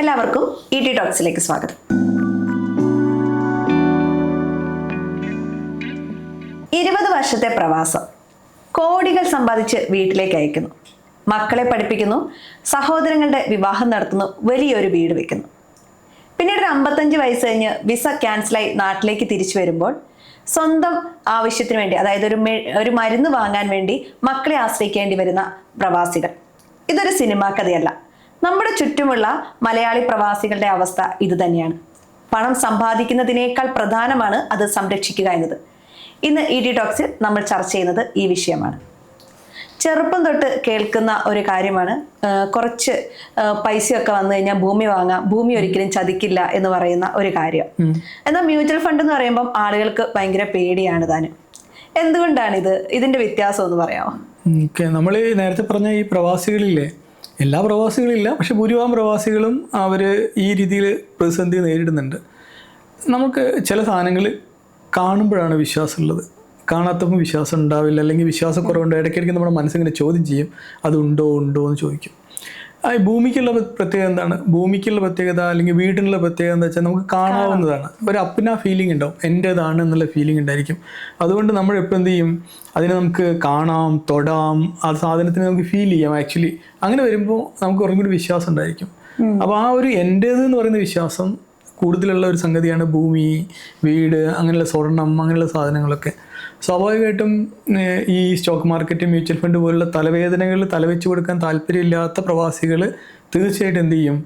എല്ലാവർക്കും ET ടോക്സിലേക്ക് സ്വാഗതം. 20 വർഷത്തെ പ്രവാസം, കോടികൾ സമ്പാദിച്ച് വീട്ടിലേക്ക് അയക്കുന്നു, മക്കളെ പഠിപ്പിക്കുന്നു, സഹോദരങ്ങളുടെ വിവാഹം നടത്തുന്നു, വലിയൊരു വീട് വെക്കുന്നു. പിന്നീട് 55 വയസ്സ് കഴിഞ്ഞ് വിസ ക്യാൻസലായി നാട്ടിലേക്ക് തിരിച്ചു വരുമ്പോൾ സ്വന്തം ആവശ്യത്തിന് വേണ്ടി, അതായത് ഒരു മരുന്ന് വാങ്ങാൻ വേണ്ടി മക്കളെ ആശ്രയിക്കേണ്ടി വരുന്ന പ്രവാസികൾ. ഇതൊരു സിനിമാ കഥയല്ല. നമ്മുടെ ചുറ്റുമുള്ള മലയാളി പ്രവാസികളുടെ അവസ്ഥ ഇത് തന്നെയാണ്. പണം സമ്പാദിക്കുന്നതിനേക്കാൾ പ്രധാനമാണ് അത് സംരക്ഷിക്കുക എന്നത്. ഇന്ന് ET ടോക്സിൽ നമ്മൾ ചർച്ച ചെയ്യുന്നത് ഈ വിഷയമാണ്. ചെറുപ്പം തൊട്ട് കേൾക്കുന്ന ഒരു കാര്യമാണ്, കുറച്ച് പൈസയൊക്കെ വന്നു കഴിഞ്ഞാൽ ഭൂമി വാങ്ങാം, ഭൂമി ഒരിക്കലും ചതിക്കില്ല എന്ന് പറയുന്ന ഒരു കാര്യം. എന്നാൽ മ്യൂച്വൽ ഫണ്ട് എന്ന് പറയുമ്പം ആളുകൾക്ക് ഭയങ്കര പേടിയാണ് താനും. എന്തുകൊണ്ടാണ് ഇതിന്റെ വ്യത്യാസം എന്ന് പറയാമോ? നമ്മൾ നേരത്തെ പറഞ്ഞ ഈ പ്രവാസികളില്ലേ, എല്ലാ പ്രവാസികളില്ല, പക്ഷെ ഭൂരിഭാഗം പ്രവാസികളും അവർ ഈ രീതിയിൽ പ്രതിസന്ധി നേരിടുന്നുണ്ട്. നമുക്ക് ചില സാധനങ്ങൾ കാണുമ്പോഴാണ് വിശ്വാസമുള്ളത്, കാണാത്തപ്പോൾ വിശ്വാസം ഉണ്ടാവില്ല, അല്ലെങ്കിൽ വിശ്വാസക്കുറവുണ്ട്. ഇടയ്ക്കിടയ്ക്ക് നമ്മുടെ മനസ്സിങ്ങനെ ചോദ്യം ചെയ്യും, അതുണ്ടോ ഉണ്ടോ എന്ന് ചോദിക്കും. ഈ ഭൂമിക്കുള്ള പ്രത്യേകത എന്താണ്? ഭൂമിക്കുള്ള പ്രത്യേകത അല്ലെങ്കിൽ വീടിനുള്ള പ്രത്യേകത എന്താ വെച്ചാൽ നമുക്ക് കാണാവുന്നതാണ്. ഒരു അപ്പിന ഫീലിംഗ് ഉണ്ടാവും, എൻ്റേതാണ് എന്നുള്ള ഫീലിംഗ് ഉണ്ടായിരിക്കും. അതുകൊണ്ട് നമ്മൾ എപ്പോൾ എന്ത് ചെയ്യും, അതിനെ നമുക്ക് കാണാം, തൊടാം, ആ സാധനത്തിന് നമുക്ക് ഫീൽ ചെയ്യാം. ആക്ച്വലി അങ്ങനെ വരുമ്പോൾ നമുക്ക് കുറച്ചും കൂടി വിശ്വാസം ഉണ്ടായിരിക്കും. അപ്പോൾ ആ ഒരു എൻ്റേത് എന്ന് പറയുന്ന വിശ്വാസം കൂടുതലുള്ള ഒരു സംഗതിയാണ് ഭൂമി, വീട്, അങ്ങനെയുള്ള സ്വർണം, അങ്ങനെയുള്ള സാധനങ്ങളൊക്കെ. സ്വാഭാവികമായിട്ടും ഈ സ്റ്റോക്ക് മാർക്കറ്റ്, മ്യൂച്വൽ ഫണ്ട് പോലുള്ള തലവേദനകൾ തലവെച്ച് കൊടുക്കാൻ താല്പര്യമില്ലാത്ത പ്രവാസികൾ തീർച്ചയായിട്ടും എന്ത് ചെയ്യും,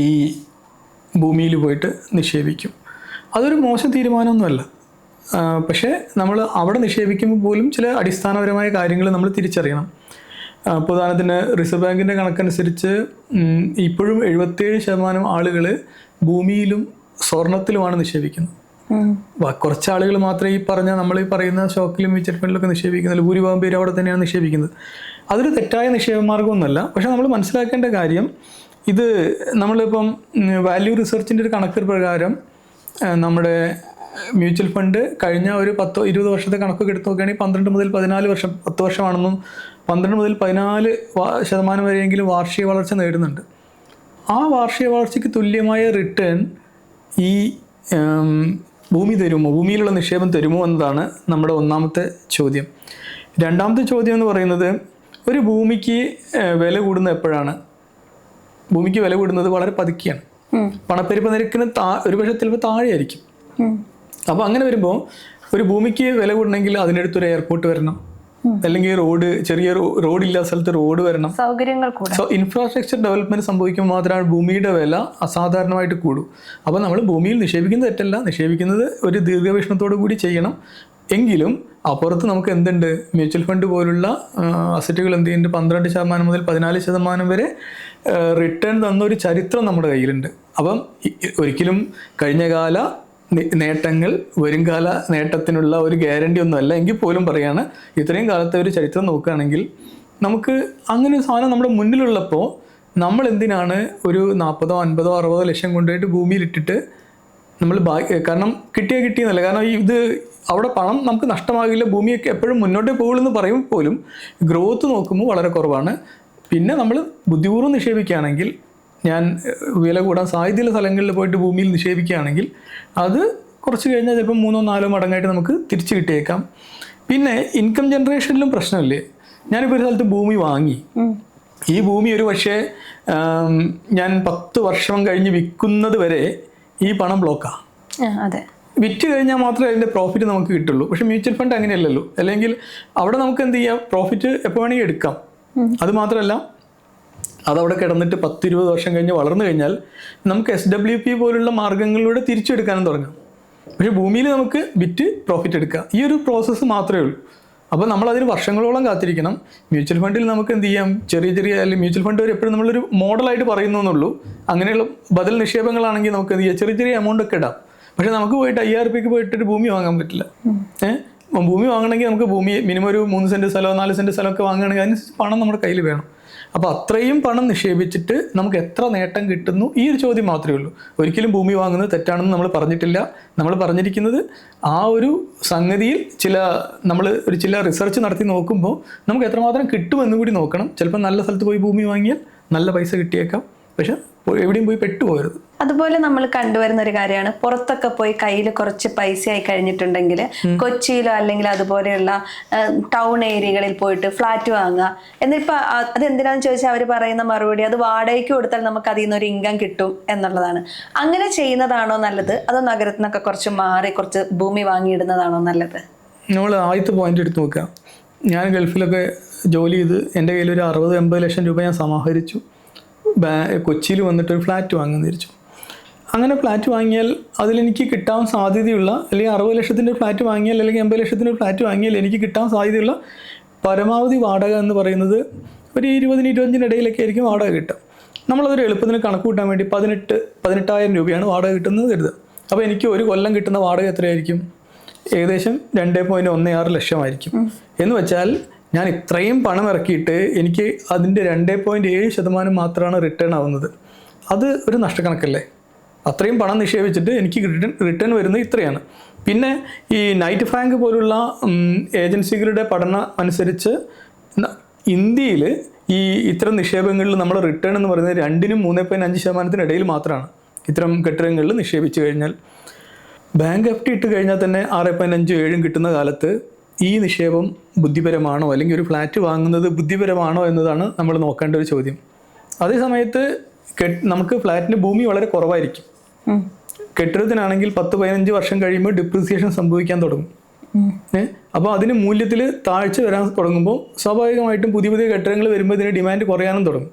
ഈ ഭൂമിയിൽ പോയിട്ട് നിക്ഷേപിക്കും. അതൊരു മോശം തീരുമാനമൊന്നുമല്ല. പക്ഷേ നമ്മൾ അവിടെ നിക്ഷേപിക്കുമ്പോൾ പോലും ചില അടിസ്ഥാനപരമായ കാര്യങ്ങൾ നമ്മൾ തിരിച്ചറിയണം. ഉദാഹരണത്തിന് റിസർവ് ബാങ്കിൻ്റെ കണക്കനുസരിച്ച് ഇപ്പോഴും 77% ആളുകൾ ഭൂമിയിലും സ്വർണത്തിലുമാണ് നിക്ഷേപിക്കുന്നത്. കുറച്ച് ആളുകൾ മാത്രമേ നമ്മൾ ഈ പറയുന്ന സ്റ്റോക്കിലും മ്യൂച്വൽ ഫണ്ടിലൊക്കെ നിക്ഷേപിക്കുന്നില്ല. ഭൂരിഭാഗം പേര് അവിടെ തന്നെയാണ് നിക്ഷേപിക്കുന്നത്. അതൊരു തെറ്റായ നിക്ഷേപ മാർഗ്ഗമൊന്നുമല്ല. പക്ഷെ നമ്മൾ മനസ്സിലാക്കേണ്ട കാര്യം, ഇത് നമ്മളിപ്പം വാല്യൂ റിസർച്ചിൻ്റെ ഒരു കണക്ക് പ്രകാരം നമ്മുടെ മ്യൂച്വൽ ഫണ്ട് കഴിഞ്ഞ ഒരു 10-20 വർഷത്തെ കണക്കൊക്കെ എടുത്ത് നോക്കുകയാണെങ്കിൽ 12 മുതൽ 14 വർഷം, 10 വർഷമാണെന്നും 12 മുതൽ 14% വരെയെങ്കിലും വാർഷിക വളർച്ച നേടുന്നുണ്ട്. ആ വാർഷിക വളർച്ചയ്ക്ക് തുല്യമായ റിട്ടേൺ ഈ ഭൂമി തരുമോ, ഭൂമിയിലുള്ള നിക്ഷേപം തരുമോ എന്നതാണ് നമ്മുടെ ഒന്നാമത്തെ ചോദ്യം. രണ്ടാമത്തെ ചോദ്യം എന്ന് പറയുന്നത്, ഒരു ഭൂമിക്ക് വില കൂടുന്നത് എപ്പോഴാണ്? ഭൂമിക്ക് വില കൂടുന്നത് വളരെ പതുക്കെയാണ്. പണപ്പെരുപ്പ നിരക്കിന് ഒരുപക്ഷെ ചിലപ്പോൾ താഴെയായിരിക്കും. അപ്പോൾ അങ്ങനെ വരുമ്പോൾ ഒരു ഭൂമിക്ക് വില കൂടണമെങ്കിൽ അതിനടുത്തൊരു എയർപോർട്ട് വരണം, അല്ലെങ്കിൽ ചെറിയ റോഡില്ലാത്ത സ്ഥലത്ത് റോഡ് വരണം, സൗകര്യങ്ങൾ. ഇൻഫ്രാസ്ട്രക്ചർ ഡെവലപ്മെന്റ് സംഭവിക്കുമ്പോൾ മാത്രമാണ് ഭൂമിയുടെ വില അസാധാരണമായിട്ട് കൂടും. അപ്പോൾ നമ്മൾ ഭൂമിയിൽ നിക്ഷേപിക്കുന്നത് തെറ്റല്ല, നിക്ഷേപിക്കുന്നത് ഒരു ദീർഘവീക്ഷണത്തോടു കൂടി ചെയ്യണം. എങ്കിലും അപ്പുറത്ത് നമുക്ക് എന്തുണ്ട്, മ്യൂച്വൽ ഫണ്ട് പോലുള്ള അസറ്റുകൾ എന്ത് ചെയ്യുന്നുണ്ട്, 12% മുതൽ 14% വരെ റിട്ടേൺ തന്നൊരു ചരിത്രം നമ്മുടെ കയ്യിലുണ്ട്. അപ്പം ഒരിക്കലും കഴിഞ്ഞകാല നേട്ടങ്ങൾ വരുംകാല നേട്ടത്തിനുള്ള ഒരു ഗ്യാരണ്ടി ഒന്നുമല്ല. എങ്കിൽ പോലും പറയാണ്, ഇത്രയും കാലത്തെ ഒരു ചരിത്രം നോക്കുകയാണെങ്കിൽ നമുക്ക് അങ്ങനെ ഒരു സാധനം നമ്മുടെ മുന്നിലുള്ളപ്പോൾ നമ്മൾ എന്തിനാണ് ഒരു 40, 50, 60 ലക്ഷം കൊണ്ടുപോയിട്ട് ഭൂമിയിലിട്ടിട്ട് നമ്മൾ കാരണം കിട്ടിയെന്നല്ല, കാരണം ഇത് അവിടെ പണം നമുക്ക് നഷ്ടമാകില്ല, ഭൂമിയൊക്കെ എപ്പോഴും മുന്നോട്ടേ പോകുള്ളൂ പറയുമ്പോൾ പോലും ഗ്രോത്ത് നോക്കുമ്പോൾ വളരെ കുറവാണ്. പിന്നെ നമ്മൾ ബുദ്ധിപൂർവ്വം നിക്ഷേപിക്കുകയാണെങ്കിൽ, ഞാൻ വില കൂടാൻ സാധ്യതയുള്ള സ്ഥലങ്ങളിൽ പോയിട്ട് ഭൂമിയിൽ നിക്ഷേപിക്കുകയാണെങ്കിൽ അത് കുറച്ച് കഴിഞ്ഞാൽ ചിലപ്പോൾ 3-4 മടങ്ങായിട്ട് നമുക്ക് തിരിച്ചു കിട്ടിയേക്കാം. പിന്നെ ഇൻകം ജനറേഷനിലും പ്രശ്നമില്ലേ. ഞാനിപ്പോൾ ഒരു സ്ഥലത്ത് ഭൂമി വാങ്ങി, ഈ ഭൂമി ഒരു പക്ഷേ ഞാൻ 10 വർഷം കഴിഞ്ഞ് വിൽക്കുന്നത് വരെ ഈ പണം ബ്ലോക്കാണ്. അതെ, വിറ്റ് കഴിഞ്ഞാൽ മാത്രമേ അതിൻ്റെ പ്രോഫിറ്റ് നമുക്ക് കിട്ടുള്ളൂ. പക്ഷെ മ്യൂച്വൽ ഫണ്ട് അങ്ങനെയല്ലല്ലോ. അല്ലെങ്കിൽ അവിടെ നമുക്ക് എന്ത് ചെയ്യാം, പ്രോഫിറ്റ് എപ്പോൾ വേണമെങ്കിൽ എടുക്കാം. അത് മാത്രമല്ല, അതവിടെ കിടന്നിട്ട് 10-20 വർഷം കഴിഞ്ഞ് വളർന്നു കഴിഞ്ഞാൽ നമുക്ക് SWP പോലുള്ള മാർഗ്ഗങ്ങളിലൂടെ തിരിച്ചെടുക്കാനും തുടങ്ങാം. പക്ഷേ ഭൂമിയിൽ നമുക്ക് വിറ്റ് പ്രോഫിറ്റ് എടുക്കാം. ഈ ഒരു പ്രോസസ്സ് മാത്രമേ ഉള്ളൂ. അപ്പോൾ നമ്മളതിന് വർഷങ്ങളോളം കാത്തിരിക്കണം. മ്യൂച്വൽ ഫണ്ടിൽ നമുക്ക് എന്ത് ചെയ്യാം, ചെറിയ അല്ലെങ്കിൽ മ്യൂച്വൽ ഫണ്ട് വരെ എപ്പോഴും നമ്മളൊരു മോഡലായിട്ട് പറയുന്നു എന്നുള്ളൂ. അങ്ങനെയുള്ള ബദൽ നിക്ഷേപങ്ങളാണെങ്കിൽ നമുക്ക് എന്ത് ചെയ്യാം, ചെറിയ എമൗണ്ട് ഒക്കെ ഇടാം. പക്ഷെ നമുക്ക് പോയിട്ട് 5000 രൂപയ്ക്ക് പോയിട്ടൊരു ഭൂമി വാങ്ങാൻ പറ്റില്ല. ഭൂമി വാങ്ങണമെങ്കിൽ നമുക്ക് ഭൂമി മിനിമം ഒരു 3 സെൻറ്റ് സ്ഥലമോ 4 സെൻറ്റ് സ്ഥലമൊക്കെ വാങ്ങുകയാണെങ്കിൽ അതിന് പണം നമ്മുടെ കയ്യിൽ വേണം. അപ്പോൾ അത്രയും പണം നിക്ഷേപിച്ചിട്ട് നമുക്ക് എത്ര നേട്ടം കിട്ടുന്നു, ഈ ഒരു ചോദ്യം മാത്രമേ ഉള്ളൂ. ഒരിക്കലും ഭൂമി വാങ്ങുന്നത് തെറ്റാണെന്ന് നമ്മൾ പറഞ്ഞിട്ടില്ല. നമ്മൾ പറഞ്ഞിരിക്കുന്നത് ആ ഒരു സംഗതിയിൽ ചില റിസർച്ച് നടത്തി നോക്കുമ്പോൾ നമുക്ക് എത്രമാത്രം കിട്ടുമെന്ന് കൂടി നോക്കണം. ചിലപ്പോൾ നല്ല സ്ഥലത്ത് പോയി ഭൂമി വാങ്ങിയാൽ നല്ല പൈസ കിട്ടിയേക്കാം, പക്ഷെ എവിടെയും പോയി പെട്ടുപോകരുത്. അതുപോലെ നമ്മൾ കണ്ടുവരുന്ന ഒരു കാര്യമാണ്, പുറത്തൊക്കെ പോയി കയ്യിൽ കുറച്ച് പൈസ ആയി കഴിഞ്ഞിട്ടുണ്ടെങ്കിൽ കൊച്ചിയിലോ അല്ലെങ്കിൽ അതുപോലെയുള്ള ടൗൺ ഏരിയകളിൽ പോയിട്ട് ഫ്ലാറ്റ് വാങ്ങുക. എന്നിപ്പോ അത് എന്തിനാന്ന് ചോദിച്ചാൽ അവർ പറയുന്ന മറുപടി അത് വാടകയ്ക്ക് കൊടുത്താൽ നമുക്ക് അതിൽ നിന്നൊരു ഇൻകം കിട്ടും എന്നുള്ളതാണ്. അങ്ങനെ ചെയ്യുന്നതാണോ നല്ലത്, അതോ നഗരത്തിൽ നിന്നൊക്കെ കുറച്ച് മാറി കുറച്ച് ഭൂമി വാങ്ങിയിടുന്നതാണോ നല്ലത്? നമ്മൾ ആദ്യത്തെ പോയിന്റ് എടുത്ത് നോക്കുക. ഞാൻ ഗൾഫിലൊക്കെ ജോലി ചെയ്ത് എൻ്റെ കയ്യിൽ ഒരു 60-80 ലക്ഷം രൂപ ഞാൻ സമാഹരിച്ചു. കൊച്ചിയിൽ വന്നിട്ടൊരു ഫ്ലാറ്റ് വാങ്ങാൻ തിരിച്ചു. അങ്ങനെ ഫ്ലാറ്റ് വാങ്ങിയാൽ അതിലെനിക്ക് കിട്ടാൻ സാധ്യതയുള്ള, അല്ലെങ്കിൽ 60 ലക്ഷത്തിൻ്റെ ഫ്ലാറ്റ് വാങ്ങിയാൽ അല്ലെങ്കിൽ 80 ലക്ഷത്തിൻ്റെ ഫ്ലാറ്റ് വാങ്ങിയാൽ എനിക്ക് കിട്ടാൻ സാധ്യതയുള്ള പരമാവധി വാടക എന്ന് പറയുന്നത് ഒരു 20-25 ഇടയിലൊക്കെ ആയിരിക്കും വാടക കിട്ടുക. നമ്മളതൊരു എളുപ്പത്തിന് കണക്ക് കൂട്ടാൻ വേണ്ടി 18,000 രൂപയാണ് വാടക കിട്ടുന്നത് കരുതുക. അപ്പോൾ എനിക്ക് ഒരു കൊല്ലം കിട്ടുന്ന വാടക എത്രയായിരിക്കും? ഏകദേശം 2.16 ലക്ഷമായിരിക്കും. എന്ന് വെച്ചാൽ ഞാൻ ഇത്രയും പണം ഇറക്കിയിട്ട് എനിക്ക് അതിൻ്റെ 2.7% മാത്രമാണ് റിട്ടേൺ ആവുന്നത്. അത് ഒരു നഷ്ടക്കണക്കല്ലേ? അത്രയും പണം നിക്ഷേപിച്ചിട്ട് എനിക്ക് റിട്ടേൺ വരുന്നത് ഇത്രയാണ്. പിന്നെ ഈ നൈറ്റ് ഫ്രാങ്ക് പോലുള്ള ഏജൻസികളുടെ പഠനം അനുസരിച്ച് ഇന്ത്യയിൽ ഈ ഇത്തരം നിക്ഷേപങ്ങളിൽ നമ്മുടെ റിട്ടേൺ എന്ന് പറയുന്നത് 2-3.5% ഇടയിൽ മാത്രമാണ്. ഇത്തരം കെട്ടിടങ്ങളിൽ നിക്ഷേപിച്ചു കഴിഞ്ഞാൽ ബാങ്ക് എഫ്ഡി ഇട്ട് കഴിഞ്ഞാൽ തന്നെ 6.5-7 കിട്ടുന്ന കാലത്ത് ഈ നിക്ഷേപം ബുദ്ധിപരമാണോ, അല്ലെങ്കിൽ ഒരു ഫ്ലാറ്റ് വാങ്ങുന്നത് ബുദ്ധിപരമാണോ എന്നതാണ് നമ്മൾ നോക്കേണ്ട ഒരു ചോദ്യം. അതേ സമയത്ത് നമുക്ക് ഫ്ലാറ്റിന് ഭൂമി വളരെ കുറവായിരിക്കും. കെട്ടിടത്തിനാണെങ്കിൽ 10-15 വർഷം കഴിയുമ്പോൾ ഡിപ്രീസിയേഷൻ സംഭവിക്കാൻ തുടങ്ങും. അപ്പോൾ അതിന് മൂല്യത്തിൽ താഴ്ച വരാൻ തുടങ്ങുമ്പോൾ സ്വാഭാവികമായിട്ടും പുതിയ പുതിയ കെട്ടിടങ്ങൾ വരുമ്പോൾ ഇതിന് ഡിമാൻഡ് കുറയാനും തുടങ്ങും.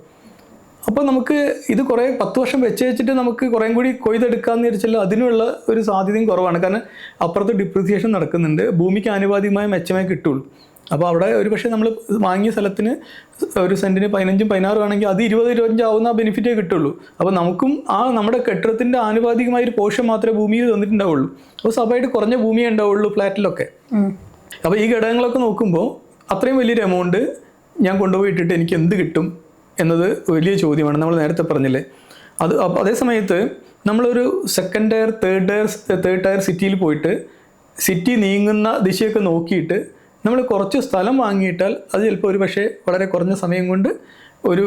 അപ്പോൾ നമുക്ക് ഇത് കുറേ 10 വർഷം വെച്ചിട്ട് നമുക്ക് കുറേം കൂടി കൊയ്തെടുക്കാമെന്ന് വിചാരിച്ചാൽ അതിനുള്ള ഒരു സാധ്യതയും കുറവാണ്. കാരണം അപ്പുറത്ത് ഡിപ്രീസിയേഷൻ നടക്കുന്നുണ്ട്, ഭൂമിക്ക് ആനുപാതികമായ മെച്ചമേ കിട്ടുള്ളൂ. അപ്പോൾ അവിടെ ഒരു പക്ഷേ നമ്മൾ വാങ്ങിയ സ്ഥലത്തിന് ഒരു സെൻറ്റിന് 15-16 ആണെങ്കിൽ അത് 20-25 ആവുന്ന ബെനിഫിറ്റേ കിട്ടുള്ളൂ. അപ്പോൾ നമുക്കും നമ്മുടെ കെട്ടിടത്തിൻ്റെ ആനുപാതികമായ ഒരു പോർഷൻ മാത്രമേ ഭൂമിയിൽ തന്നിട്ടുണ്ടാവുള്ളൂ. അപ്പോൾ സ്വാഭാവികമായിട്ട് കുറഞ്ഞ ഭൂമിയേ ഉണ്ടാവുള്ളൂ ഫ്ലാറ്റിലൊക്കെ. അപ്പോൾ ഈ ഘടകങ്ങളൊക്കെ നോക്കുമ്പോൾ അത്രയും വലിയൊരു എമൗണ്ട് ഞാൻ കൊണ്ടുപോയി ഇട്ടിട്ട് എനിക്ക് എന്ത് കിട്ടും എന്നത് വലിയ ചോദ്യമാണ്. നമ്മൾ നേരത്തെ പറഞ്ഞില്ലേ അത്. അതേ സമയത്ത് നമ്മളൊരു സെക്കൻഡ് ടയർ തേർഡ് ടയർ സിറ്റിയിൽ പോയിട്ട് സിറ്റി നീങ്ങുന്ന ദിശയൊക്കെ നോക്കിയിട്ട് നമ്മൾ കുറച്ച് സ്ഥലം വാങ്ങിയിട്ടാൽ അത് ചിലപ്പോൾ ഒരു പക്ഷേ വളരെ കുറഞ്ഞ സമയം കൊണ്ട് ഒരു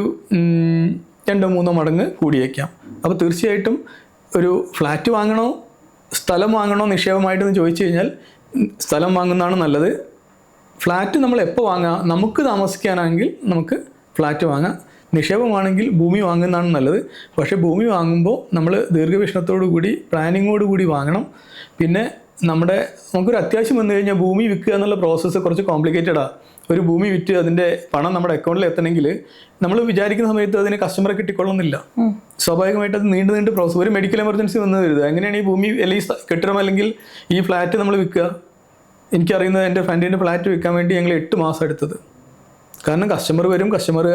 2-3 മടങ്ങ് കൂടിയേക്കാം. അപ്പോൾ തീർച്ചയായിട്ടും ഒരു ഫ്ലാറ്റ് വാങ്ങണോ സ്ഥലം വാങ്ങണോ നിക്ഷേപമായിട്ടെന്ന് ചോദിച്ചു കഴിഞ്ഞാൽ സ്ഥലം വാങ്ങുന്നതാണ് നല്ലത്. ഫ്ലാറ്റ് നമ്മൾ എപ്പോൾ വാങ്ങാം, നമുക്ക് താമസിക്കാനാണെങ്കിൽ നമുക്ക് ഫ്ലാറ്റ് വാങ്ങാം. നിക്ഷേപമാണെങ്കിൽ ഭൂമി വാങ്ങുന്നതാണ് നല്ലത്. പക്ഷേ ഭൂമി വാങ്ങുമ്പോൾ നമ്മൾ ദീർഘവീക്ഷണത്തോടു കൂടി പ്ലാനിങ്ങോട് കൂടി വാങ്ങണം. പിന്നെ നമുക്കൊരു അത്യാവശ്യം വന്നു കഴിഞ്ഞാൽ ഭൂമി വിൽക്കുക എന്നുള്ള പ്രോസസ്സ് കുറച്ച് കോംപ്ലിക്കേറ്റഡാണ്. ഒരു ഭൂമി വിറ്റ് അതിൻ്റെ പണം നമ്മുടെ അക്കൗണ്ടിൽ എത്തണമെങ്കിൽ നമ്മൾ വിചാരിക്കുന്ന സമയത്ത് അതിന് കസ്റ്റമറെ കിട്ടിക്കൊള്ളുന്നില്ല. സ്വാഭാവികമായിട്ട് അത് നീണ്ട് പ്രോസസ്സ്. ഒരു മെഡിക്കൽ എമർജൻസി വന്നു വരുന്നത് എങ്ങനെയാണ് ഈ ഭൂമി അല്ലെങ്കിൽ കെട്ടിടം അല്ലെങ്കിൽ ഈ ഫ്ലാറ്റ് നമ്മൾ വിൽക്കുക? എനിക്കറിയുന്നത് എൻ്റെ ഫ്രണ്ടിൻ്റെ ഫ്ലാറ്റ് വിൽക്കാൻ വേണ്ടി ഞങ്ങൾ 8 മാസം എടുത്തത്. കാരണം കസ്റ്റമർ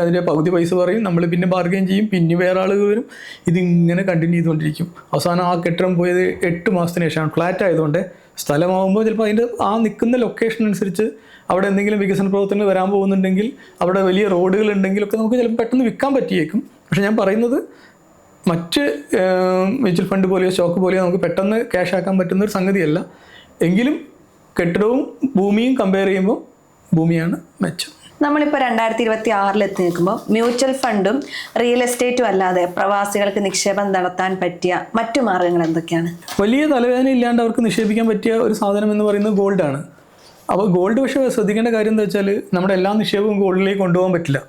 അതിൻ്റെ പകുതി പൈസ പറയും, നമ്മൾ പിന്നെ ബാർഗെയിൻ ചെയ്യും, പിന്നെ വേറെ ആളുകൾ വരും, ഇതിങ്ങനെ കണ്ടിന്യൂ ചെയ്തുകൊണ്ടിരിക്കും. അവസാനം ആ കെട്ടിടം പോയത് 8 മാസത്തിന് ശേഷമാണ്. ഫ്ലാറ്റ് ആയതുകൊണ്ട് സ്ഥലമാകുമ്പോൾ ചിലപ്പോൾ അതിൻ്റെ നിൽക്കുന്ന ലൊക്കേഷൻ അനുസരിച്ച് അവിടെ എന്തെങ്കിലും വികസന പ്രവർത്തനങ്ങൾ വരാൻ പോകുന്നുണ്ടെങ്കിൽ, അവിടെ വലിയ റോഡുകൾ ഉണ്ടെങ്കിലൊക്കെ നമുക്ക് ചിലപ്പോൾ പെട്ടെന്ന് വിൽക്കാൻ പറ്റിയേക്കും. പക്ഷെ ഞാൻ പറയുന്നത് മറ്റ് മ്യൂച്വൽ ഫണ്ട് പോലെയോ സ്റ്റോക്ക് പോലെയോ നമുക്ക് പെട്ടെന്ന് ക്യാഷ് ആക്കാൻ പറ്റുന്ന ഒരു സംഗതിയല്ല. എങ്കിലും കെട്ടിടവും ഭൂമിയും കമ്പയർ ചെയ്യുമ്പോൾ ഭൂമിയാണ് മെച്ചം. നമ്മളിപ്പോൾ 2026 എത്തി നിൽക്കുമ്പോൾ മ്യൂച്വൽ ഫണ്ടും റിയൽ എസ്റ്റേറ്റും അല്ലാതെ പ്രവാസികൾക്ക് നിക്ഷേപം നടത്താൻ പറ്റിയ മറ്റു മാർഗങ്ങൾ എന്തൊക്കെയാണ്? വലിയ തലവേദന ഇല്ലാണ്ട് അവർക്ക് നിക്ഷേപിക്കാൻ പറ്റിയ ഒരു സാധനം എന്ന് പറയുന്നത് ഗോൾഡാണ്. അപ്പോൾ ഗോൾഡ് പക്ഷേ ശ്രദ്ധിക്കേണ്ട കാര്യം എന്താ വെച്ചാൽ നമ്മുടെ എല്ലാ നിക്ഷേപവും ഗോൾഡിലേക്ക് കൊണ്ടുപോകാൻ പറ്റില്ല.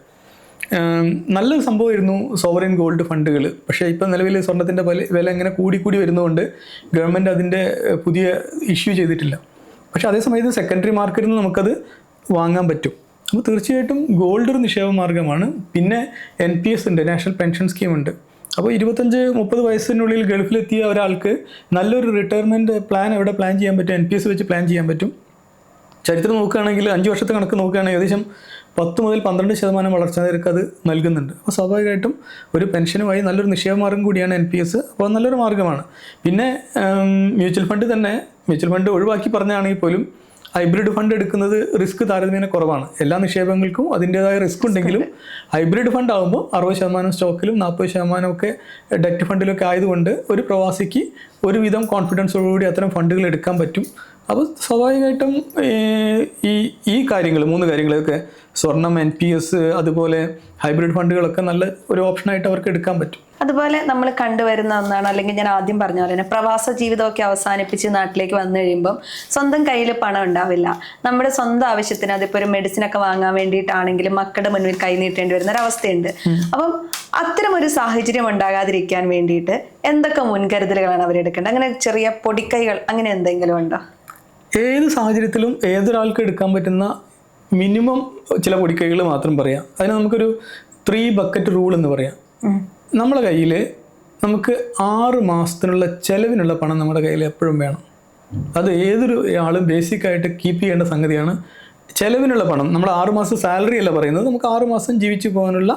നല്ലൊരു സംഭവമായിരുന്നു സോവറിൻ ഗോൾഡ് ഫണ്ടുകൾ. പക്ഷേ ഇപ്പം നിലവിൽ സ്വർണ്ണത്തിൻ്റെ വില ഇങ്ങനെ കൂടി വരുന്നതുകൊണ്ട് ഗവൺമെൻറ് അതിൻ്റെ പുതിയ ഇഷ്യൂ ചെയ്തിട്ടില്ല. പക്ഷേ അതേസമയത്ത് സെക്കൻഡറി മാർക്കറ്റിൽ നിന്ന് നമുക്കത് വാങ്ങാൻ പറ്റും. അപ്പോൾ തീർച്ചയായിട്ടും ഗോൾഡ് ഒരു നിക്ഷേപ മാർഗ്ഗമാണ്. പിന്നെ NPS ഉണ്ട്, നാഷണൽ പെൻഷൻ സ്കീം ഉണ്ട്. അപ്പോൾ 25-30 വയസ്സിനുള്ളിൽ ഗൾഫിലെത്തിയ ഒരാൾക്ക് നല്ലൊരു റിട്ടയർമെൻറ്റ് പ്ലാൻ എവിടെ പ്ലാൻ ചെയ്യാൻ പറ്റും? NPS വെച്ച് പ്ലാൻ ചെയ്യാൻ പറ്റും. ചരിത്രം നോക്കുകയാണെങ്കിൽ 5 വർഷത്തെ കണക്ക് നോക്കുകയാണെങ്കിൽ ഏകദേശം 10-12% വളർച്ചാ നിരക്ക് അത് നൽകുന്നുണ്ട്. അപ്പോൾ സ്വാഭാവികമായിട്ടും ഒരു പെൻഷനുമായി നല്ലൊരു നിക്ഷേപ മാർഗ്ഗം കൂടിയാണ് NPS. അപ്പോൾ നല്ലൊരു മാർഗ്ഗമാണ്. പിന്നെ മ്യൂച്വൽ ഫണ്ട് ഒഴിവാക്കി പറഞ്ഞാണെങ്കിൽ പോലും ഹൈബ്രിഡ് ഫണ്ട് എടുക്കുന്നത് റിസ്ക് താരതമ്യേന കുറവാണ്. എല്ലാ നിക്ഷേപങ്ങൾക്കും അതിൻ്റേതായ റിസ്ക് ഉണ്ടെങ്കിലും ഹൈബ്രിഡ് ഫണ്ട് ആകുമ്പോൾ 60% സ്റ്റോക്കിലും 40% ഒക്കെ ഡെറ്റ് ഫണ്ടിലൊക്കെ ആയതുകൊണ്ട് ഒരു പ്രവാസിക്ക് ഒരുവിധം കോൺഫിഡൻസോടുകൂടി അത്തരം ഫണ്ടുകൾ എടുക്കാൻ പറ്റും. അപ്പോൾ സ്വാഭാവികമായിട്ടും ഈ കാര്യങ്ങൾ 3 കാര്യങ്ങളൊക്കെ സ്വർണം, NPS, അതുപോലെ ഹൈബ്രിഡ് ഫണ്ടുകളൊക്കെ നല്ല ഒരു ഓപ്ഷനായിട്ട് അവർക്ക് എടുക്കാൻ പറ്റും. അതുപോലെ നമ്മൾ കണ്ടുവരുന്ന ഒന്നാണ്, അല്ലെങ്കിൽ ഞാൻ ആദ്യം പറഞ്ഞ പോലെ തന്നെ പ്രവാസ ജീവിതമൊക്കെ അവസാനിപ്പിച്ച് നാട്ടിലേക്ക് വന്നു കഴിയുമ്പം സ്വന്തം കയ്യിൽ പണം ഉണ്ടാവില്ല. നമ്മുടെ സ്വന്തം ആവശ്യത്തിന്, അതിപ്പോൾ ഒരു മെഡിസിനൊക്കെ വാങ്ങാൻ വേണ്ടിയിട്ടാണെങ്കിലും മക്കളുടെ മുന്നിൽ കൈ നീട്ടേണ്ടി വരുന്ന ഒരു അവസ്ഥയുണ്ട്. അപ്പം അത്തരമൊരു സാഹചര്യം ഉണ്ടാകാതിരിക്കാൻ വേണ്ടിയിട്ട് എന്തൊക്കെ മുൻകരുതലുകളാണ് അവരെടുക്കേണ്ടത്? അങ്ങനെ ചെറിയ പൊടിക്കൈകൾ അങ്ങനെ എന്തെങ്കിലും ഉണ്ടോ? ഏത് സാഹചര്യത്തിലും ഏതൊരാൾക്ക് എടുക്കാൻ പറ്റുന്ന മിനിമം ചില പൊടിക്കൈകൾ മാത്രം പറയാം. അതിന് നമുക്കൊരു 3 ബക്കറ്റ് റൂൾ എന്ന് പറയാം. നമ്മളെ കയ്യിൽ നമുക്ക് 6 മാസത്തിനുള്ള ചെലവിനുള്ള പണം നമ്മുടെ കയ്യിൽ എപ്പോഴും വേണം. അത് ഏതൊരു ആളും ബേസിക്കായിട്ട് കീപ്പ് ചെയ്യേണ്ട സംഗതിയാണ്. ചെലവിനുള്ള പണം, നമ്മൾ 6 മാസം സാലറി അല്ല പറയുന്നത്, നമുക്ക് 6 മാസം ജീവിച്ചു പോകാനുള്ള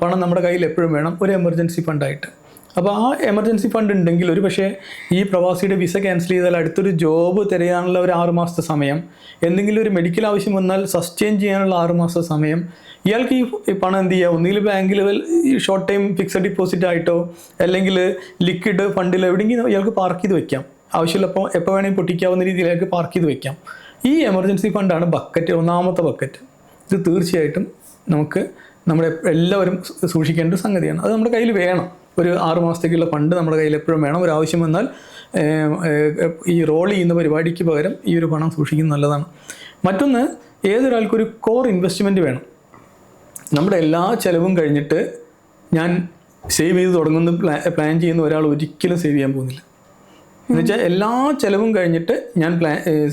പണം നമ്മുടെ കയ്യിൽ എപ്പോഴും വേണം, ഒരു എമർജൻസി ഫണ്ടായിട്ട്. അപ്പോൾ ആ എമർജൻസി ഫണ്ട് ഉണ്ടെങ്കിൽ ഒരു പക്ഷേ ഈ പ്രവാസിയുടെ വിസ ക്യാൻസൽ ചെയ്താൽ അടുത്തൊരു ജോബ് തിരയാനുള്ള ഒരു 6 മാസത്തെ സമയം, എന്തെങ്കിലും ഒരു മെഡിക്കൽ ആവശ്യം വന്നാൽ സസ്റ്റെയിൻ ചെയ്യാനുള്ള 6 മാസത്തെ സമയം, ഇയാൾക്ക് ഈ പണം എന്ത് ചെയ്യുക, ഒന്നുകിൽ ബാങ്കിൽ ഷോർട്ട് ടൈം ഫിക്സഡ് ഡിപ്പോസിറ്റ് ആയിട്ടോ അല്ലെങ്കിൽ ലിക്വിഡ് ഫണ്ടിൽ എവിടെയെങ്കിലും ഇയാൾക്ക് പാർക്ക് ചെയ്ത് വെക്കാം. ആവശ്യമുള്ളപ്പോൾ എപ്പോൾ വേണമെങ്കിൽ പൊട്ടിക്കാവുന്ന രീതിയിൽ അയാൾക്ക് പാർക്ക് ചെയ്ത് വെക്കാം. ഈ എമർജൻസി ഫണ്ടാണ് ബക്കറ്റ്, 1ാമത്തെ ബക്കറ്റ്. ഇത് തീർച്ചയായിട്ടും നമുക്ക് നമ്മുടെ എല്ലാവരും സൂക്ഷിക്കേണ്ട ഒരു സംഗതിയാണ്. അത് നമ്മുടെ കയ്യിൽ വേണം. ഒരു 6 മാസത്തേക്കുള്ള ഫണ്ട് നമ്മുടെ കയ്യിൽ എപ്പോഴും വേണം. ഒരു ആവശ്യം വന്നാൽ ഈ റോൾ ചെയ്യുന്ന പരിപാടിക്ക് പകരം ഈ ഒരു പണം സൂക്ഷിക്കുന്നത് നല്ലതാണ്. മറ്റൊന്ന്, ഏതൊരാൾക്കൊരു കോർ ഇൻവെസ്റ്റ്മെൻറ്റ് വേണം. നമ്മുടെ എല്ലാ ചിലവും കഴിഞ്ഞിട്ട് ഞാൻ സേവ് ചെയ്ത് തുടങ്ങുന്ന പ്ലാൻ ചെയ്യുന്ന ഒരാൾ ഒരിക്കലും സേവ് ചെയ്യാൻ പോകുന്നില്ല. എന്നുവെച്ചാൽ എല്ലാ ചിലവും കഴിഞ്ഞിട്ട് ഞാൻ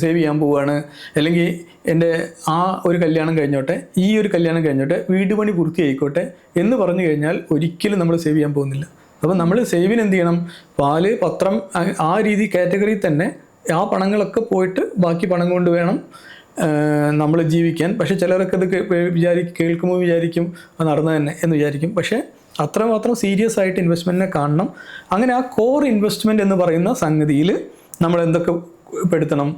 സേവ് ചെയ്യാൻ പോവുകയാണ്, അല്ലെങ്കിൽ എൻ്റെ ആ ഒരു കല്യാണം കഴിഞ്ഞോട്ടെ, ഈ ഒരു കല്യാണം കഴിഞ്ഞോട്ടെ, വീട് പണി പൂർത്തിയായിക്കോട്ടെ എന്ന് പറഞ്ഞു കഴിഞ്ഞാൽ ഒരിക്കലും നമ്മൾ സേവ് ചെയ്യാൻ പോകുന്നില്ല. അപ്പോൾ നമ്മൾ സേവിന് എന്ത് ചെയ്യണം? പാല്, പത്രം, ആ രീതി കാറ്റഗറിയിൽ തന്നെ ആ പണങ്ങളൊക്കെ പോയിട്ട് ബാക്കി പണം കൊണ്ട് വേണം നമ്മൾ ജീവിക്കാൻ. പക്ഷേ ചിലരൊക്കെ അത് കേൾക്കുമ്പോൾ വിചാരിക്കും അത് നടന്നു തന്നെ എന്ന് വിചാരിക്കും. പക്ഷേ അത്രമാത്രം സീരിയസ് ആയിട്ട് ഇൻവെസ്റ്റ്മെൻറ്റിനെ കാണണം. അങ്ങനെ ആ കോർ ഇൻവെസ്റ്റ്മെൻറ്റ് എന്ന് പറയുന്ന സംഗതിയിൽ നമ്മൾ എന്തൊക്കെ പെടുത്തണം?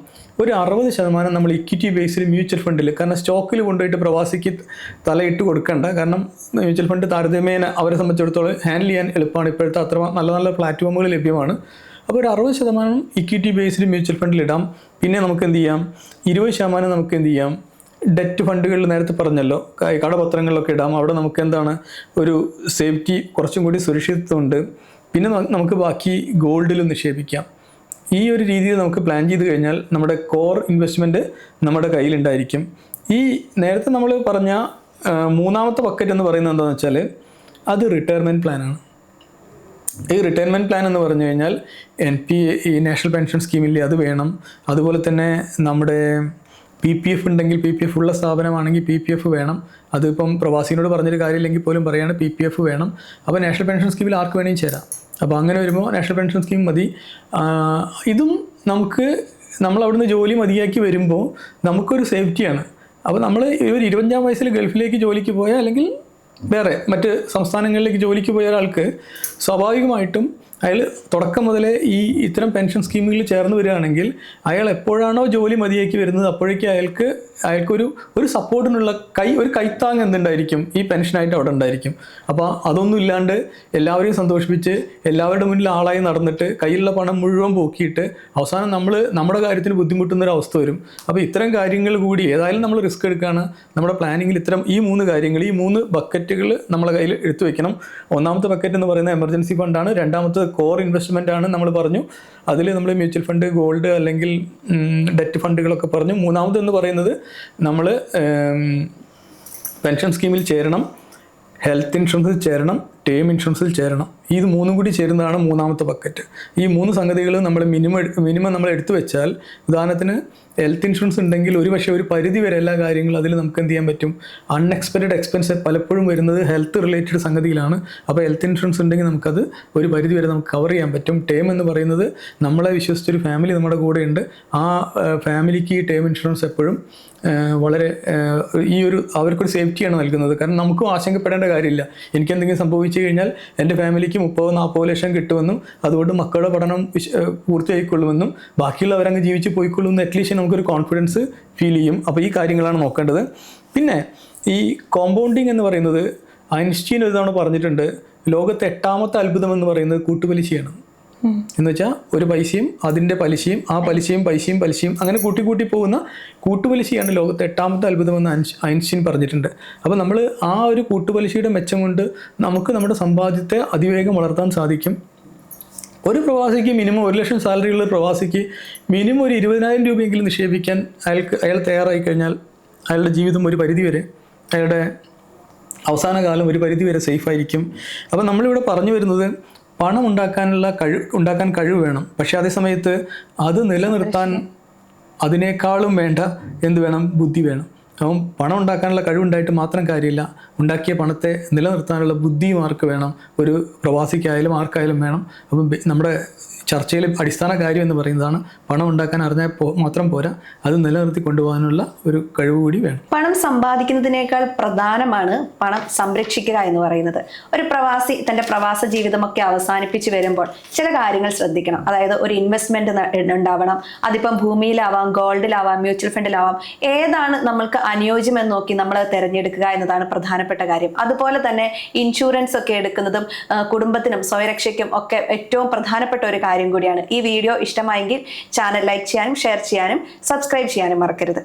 ഒരു 60% നമ്മൾ ഇക്വിറ്റി ബേസിൽ മ്യൂച്വൽ ഫണ്ടിൽ, കാരണം സ്റ്റോക്കിൽ കൊണ്ടുപോയിട്ട് പ്രവാസിക്ക് തലയിട്ട് കൊടുക്കണ്ട. കാരണം മ്യൂച്വൽ ഫണ്ട് താരതമ്യേന അവരെ സംബന്ധിച്ചിടത്തോളം ഹാൻഡിൽ ചെയ്യാൻ എളുപ്പമാണ്. ഇപ്പോഴത്തെ അത്ര നല്ല നല്ല പ്ലാറ്റ്ഫോമുകൾ ലഭ്യമാണ്. അപ്പോൾ ഒരു 60% ഇക്വിറ്റി ബേസിൽ മ്യൂച്വൽ ഫണ്ടിൽ ഇടാം. പിന്നെ നമുക്ക് എന്ത് ചെയ്യാം? 20% നമുക്ക് എന്ത് ചെയ്യാം? ഡെറ്റ് ഫണ്ടുകളിൽ നേരത്തെ പറഞ്ഞല്ലോ, കടപത്രങ്ങളിലൊക്കെ ഇടാം. അവിടെ നമുക്ക് എന്താണ് ഒരു സേഫ്റ്റി, കുറച്ചും കൂടി സുരക്ഷിതത്വമുണ്ട്. പിന്നെ നമുക്ക് ബാക്കി ഗോൾഡിലും നിക്ഷേപിക്കാം. ഈ ഒരു രീതിയിൽ നമുക്ക് പ്ലാൻ ചെയ്ത് കഴിഞ്ഞാൽ നമ്മുടെ കോർ ഇൻവെസ്റ്റ്മെൻറ്റ് നമ്മുടെ കയ്യിലുണ്ടായിരിക്കും. ഈ നേരത്തെ നമ്മൾ പറഞ്ഞ 3ാമത്തെ ബക്കറ്റ് എന്ന് പറയുന്നത് എന്താണെന്ന് വെച്ചാൽ അത് റിട്ടയർമെൻറ്റ് പ്ലാനാണ്. ഈ റിട്ടയർമെൻറ്റ് പ്ലാൻ എന്ന് പറഞ്ഞു കഴിഞ്ഞാൽ ഈ നാഷണൽ പെൻഷൻ സ്കീമില്ലേ അത് വേണം. അതുപോലെ തന്നെ നമ്മുടെ PPF ഉണ്ടെങ്കിൽ, PPF ഉള്ള സ്ഥാപനമാണെങ്കിൽ PPF വേണം. അതിപ്പം പ്രവാസിനോട് പറഞ്ഞൊരു കാര്യമില്ലെങ്കിൽ പോലും പറയുകയാണ് PPF വേണം. അപ്പോൾ നാഷണൽ പെൻഷൻ സ്കീമിൽ ആർക്ക് വേണമെങ്കിൽ ചേരാം. അപ്പോൾ അങ്ങനെ വരുമ്പോൾ നാഷണൽ പെൻഷൻ സ്കീം മതി. ഇതും നമ്മൾ അവിടുന്ന് ജോലി മതിയാക്കി വരുമ്പോൾ നമുക്കൊരു സേഫ്റ്റിയാണ്. അപ്പോൾ നമ്മൾ ഒരു 25-ാം വയസ്സിൽ ഗൾഫിലേക്ക് ജോലിക്ക് പോയാൽ, അല്ലെങ്കിൽ വേറെ മറ്റ് സംസ്ഥാനങ്ങളിലേക്ക് ജോലിക്ക് പോയ ഒരാൾക്ക് സ്വാഭാവികമായിട്ടും അയാൾ തുടക്കം മുതലേ ഇത്തരം പെൻഷൻ സ്കീമുകളിൽ ചേർന്ന് വരികയാണെങ്കിൽ അയാൾ എപ്പോഴാണോ ജോലി മതിയാക്കി വരുന്നത് അപ്പോഴേക്കും അയാൾക്കൊരു സപ്പോർട്ടിനുള്ള ഒരു കൈത്താങ് എന്തുണ്ടായിരിക്കും? ഈ പെൻഷനായിട്ട് അവിടെ ഉണ്ടായിരിക്കും. അപ്പോൾ അതൊന്നും ഇല്ലാണ്ട് എല്ലാവരെയും സന്തോഷിപ്പിച്ച് എല്ലാവരുടെ മുന്നിൽ ആളായി നടന്നിട്ട് കയ്യിലുള്ള പണം മുഴുവൻ പോക്കിയിട്ട് അവസാനം നമ്മുടെ കാര്യത്തിന് ബുദ്ധിമുട്ടുന്നൊരു അവസ്ഥ വരും. അപ്പോൾ ഇത്തരം കാര്യങ്ങൾ കൂടി ഏതായാലും നമ്മൾ റിസ്ക് എടുക്കുകയാണ്. നമ്മുടെ പ്ലാനിങ്ങിൽ ഇത്തരം ഈ 3 കാര്യങ്ങൾ, ഈ 3 ബക്കറ്റുകൾ നമ്മളെ കയ്യിൽ എടുത്തു വെക്കണം. 1ാമത്തെ ബക്കറ്റ് എന്ന് പറയുന്നത് എമർജൻസി ഫണ്ടാണ്. 2ാമത്തെ കോർ ഇൻവെസ്റ്റ്മെൻ്റ് ആണ് നമ്മൾ പറഞ്ഞു. അതിൽ നമ്മൾ മ്യൂച്വൽ ഫണ്ട്, ഗോൾഡ് അല്ലെങ്കിൽ ഡെറ്റ് ഫണ്ടുകളൊക്കെ പറഞ്ഞു. 3ാമത് എന്ന് പറയുന്നത് നമ്മൾ പെൻഷൻ സ്കീമിൽ ചേരണം, ഹെൽത്ത് ഇൻഷുറൻസിൽ ചേരണം, ടേം ഇൻഷുറൻസിൽ ചേരണം. ഇത് 3ഉം കൂടി ചേരുന്നതാണ് 3ാമത്തെ ബക്കറ്റ്. ഈ 3 സംഗതികൾ നമ്മൾ മിനിമം നമ്മൾ എടുത്തു വെച്ചാൽ, ഉദാഹരണത്തിന് ഹെൽത്ത് ഇൻഷുറൻസ് ഉണ്ടെങ്കിൽ ഒരു പരിധി വരെ എല്ലാ കാര്യങ്ങളും അതിൽ നമുക്ക് എന്ത് ചെയ്യാൻ പറ്റും? അൺഎക്സ്പെക്റ്റഡ് എക്സ്പെൻസ് പലപ്പോഴും വരുന്നത് ഹെൽത്ത് റിലേറ്റഡ് സംഗതിയിലാണ്. അപ്പോൾ ഹെൽത്ത് ഇൻഷുറൻസ് ഉണ്ടെങ്കിൽ നമുക്കത് ഒരു പരിധി വരെ നമുക്ക് കവർ ചെയ്യാൻ പറ്റും. ടേം എന്ന് പറയുന്നത് നമ്മളെ വിശ്വസിച്ചൊരു ഫാമിലി നമ്മുടെ കൂടെ ഉണ്ട്. ആ ഫാമിലിക്ക് ഈ ടേം ഇൻഷുറൻസ് എപ്പോഴും വളരെ അവർക്കൊരു സേഫ്റ്റിയാണ് നൽകുന്നത്. കാരണം നമുക്കും ആശങ്കപ്പെടേണ്ട കാര്യമില്ല. എനിക്കെന്തെങ്കിലും സംഭവിച്ചു കഴിഞ്ഞാൽ എൻ്റെ ഫാമിലിക്ക് 30-40 ലക്ഷം കിട്ടുമെന്നും അതുകൊണ്ട് മക്കളുടെ പഠനം പൂർത്തിയായിക്കൊള്ളുമെന്നും ബാക്കിയുള്ളവരങ്ങ് ജീവിച്ച് പോയിക്കൊള്ളുമെന്ന് അറ്റ്ലീസ്റ്റ് നമുക്കൊരു കോൺഫിഡൻസ് ഫീൽ ചെയ്യും. അപ്പോൾ ഈ കാര്യങ്ങളാണ് നോക്കേണ്ടത്. പിന്നെ ഈ കോമ്പൗണ്ടിങ് എന്ന് പറയുന്നത് ഐൻസ്റ്റീൻ ഒരു തവണ പറഞ്ഞിട്ടുണ്ട്, ലോകത്തെ 8ാമത്തെ അത്ഭുതം എന്ന് പറയുന്നത് കൂട്ടുപലിശയാണ്. എന്ന് വെച്ചാൽ ഒരു പൈസയും അതിൻ്റെ പലിശയും ആ പലിശയും അങ്ങനെ കൂട്ടി പോകുന്ന കൂട്ടുപലിശയാണ് ലോകത്തെ 8ാമത്തെ അത്ഭുതമെന്ന് ഐൻസ്റ്റീൻ പറഞ്ഞിട്ടുണ്ട്. അപ്പോൾ നമ്മൾ ആ ഒരു കൂട്ടുപലിശയുടെ മെച്ചം കൊണ്ട് നമുക്ക് നമ്മുടെ സമ്പാദ്യത്തെ അതിവേഗം വളർത്താൻ സാധിക്കും. ഒരു പ്രവാസിക്ക് മിനിമം 1 ലക്ഷം സാലറിയുള്ള പ്രവാസിക്ക് മിനിമം ഒരു 20,000 രൂപയെങ്കിലും നിക്ഷേപിക്കാൻ അയാൾ തയ്യാറായി കഴിഞ്ഞാൽ അയാളുടെ ജീവിതം ഒരു പരിധിവരെ, അയാളുടെ അവസാന കാലം ഒരു പരിധിവരെ സേഫായിരിക്കും. അപ്പോൾ നമ്മളിവിടെ പറഞ്ഞു വരുന്നത് പണം ഉണ്ടാക്കാൻ കഴിവ് വേണം. പക്ഷേ അതേ സമയത്ത് അത് നിലനിർത്താൻ അതിനേക്കാളും വേണ്ട എന്ത് വേണം? ബുദ്ധി വേണം. അപ്പം പണം ഉണ്ടാക്കാനുള്ള കഴിവുണ്ടായിട്ട് മാത്രം കാര്യമില്ല, ഉണ്ടാക്കിയ പണത്തെ നിലനിർത്താനുള്ള ബുദ്ധിയും ആർക്ക് വേണം? ഒരു പ്രവാസിക്കായാലും ആർക്കായാലും വേണം. അപ്പം നമ്മുടെ ചർച്ചയിൽ അടിസ്ഥാന കാര്യം എന്ന് പറയുന്നതാണ് പണം ഉണ്ടാക്കാൻ അറിഞ്ഞാൽ മാത്രം പോരാ, അത് നിലനിർത്തി കൊണ്ടുപോകാനുള്ള ഒരു കഴിവ് കൂടി വേണം. പണം സമ്പാദിക്കുന്നതിനേക്കാൾ പ്രധാനമാണ് പണം സംരക്ഷിക്കുക എന്ന് പറയുന്നത്. ഒരു പ്രവാസി തൻ്റെ പ്രവാസ ജീവിതമൊക്കെ അവസാനിപ്പിച്ച് വരുമ്പോൾ ചില കാര്യങ്ങൾ ശ്രദ്ധിക്കണം. അതായത് ഒരു ഇൻവെസ്റ്റ്മെന്റ് ഉണ്ടാവണം. അതിപ്പം ഭൂമിയിലാവാം, ഗോൾഡിലാവാം, മ്യൂച്വൽ ഫണ്ടിലാവാം. ഏതാണ് നമ്മൾക്ക് അനുയോജ്യമെന്ന് നോക്കി നമ്മൾ തിരഞ്ഞെടുക്കുക എന്നതാണ് പ്രധാനപ്പെട്ട കാര്യം. അതുപോലെ തന്നെ ഇൻഷുറൻസ് ഒക്കെ എടുക്കുന്നതും കുടുംബത്തിനും സ്വയരക്ഷയ്ക്കും ഒക്കെ ഏറ്റവും പ്രധാനപ്പെട്ട ഒരു കാര്യം കൂടിയാണ്. ഈ വീഡിയോ ഇഷ്ടമായെങ്കിൽ ചാനൽ ലൈക്ക് ചെയ്യാനും ഷെയർ ചെയ്യാനും സബ്സ്ക്രൈബ് ചെയ്യാനും മറക്കരുത്.